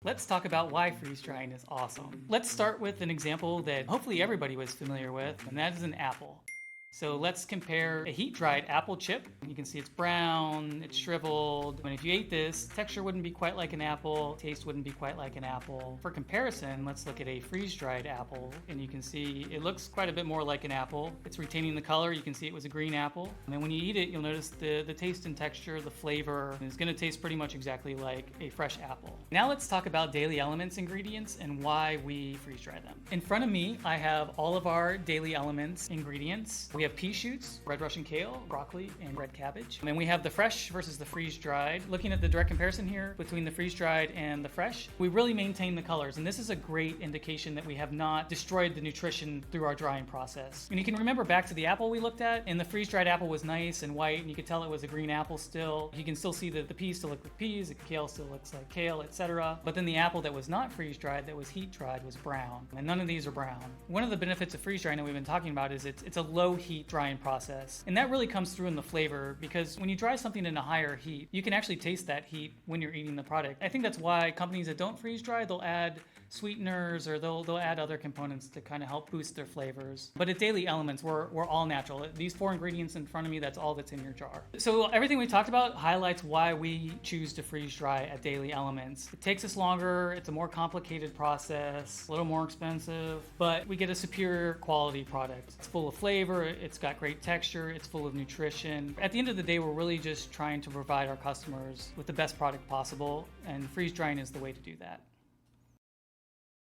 Let's talk about why freeze drying is awesome. Let's start with an example that hopefully everybody was familiar with, and that is an apple. So let's compare a heat-dried apple chip. You can see it's brown, it's shriveled. And if you ate this, texture wouldn't be quite like an apple, taste wouldn't be quite like an apple. For comparison, let's look at a freeze-dried apple, and you can see it looks quite a bit more like an apple. It's retaining the color. You can see it was a green apple. And when you eat it, you'll notice the taste and texture, the flavor is going to taste pretty much exactly like a fresh apple. Now let's talk about daily elements ingredients and why we freeze-dry them. In front of me, I have all of our daily elements ingredients. We have pea shoots, red Russian kale, broccoli, and red cabbage. And then we have the fresh versus the freeze-dried. Looking at the direct comparison here between the freeze-dried and the fresh, we really maintain the colors. And this is a great indication that we have not destroyed the nutrition through our drying process. And you can remember back to the apple we looked at, and the freeze-dried apple was nice and white, and you could tell it was a green apple still. You can still see that the peas still look like peas, the kale still looks like kale, etc. But then the apple that was not freeze-dried, that was heat-dried, was brown. And none of these are brown. One of the benefits of freeze-drying that we've been talking about is it's a low heat drying process. And that really comes through in the flavor, because when you dry something in a higher heat, you can actually taste that heat when you're eating the product. I think that's why companies that don't freeze dry, they'll add sweeteners or they'll add other components to kind of help boost their flavors. But at Daily Elements, we're all natural. These 4 ingredients in front of me, that's all that's in your jar. So everything we talked about highlights why we choose to freeze dry at Daily Elements. It takes us longer, it's a more complicated process, a little more expensive, but we get a superior quality product. It's full of flavor, it's got great texture, it's full of nutrition. At the end of the day, we're really just trying to provide our customers with the best product possible, and freeze drying is the way to do that.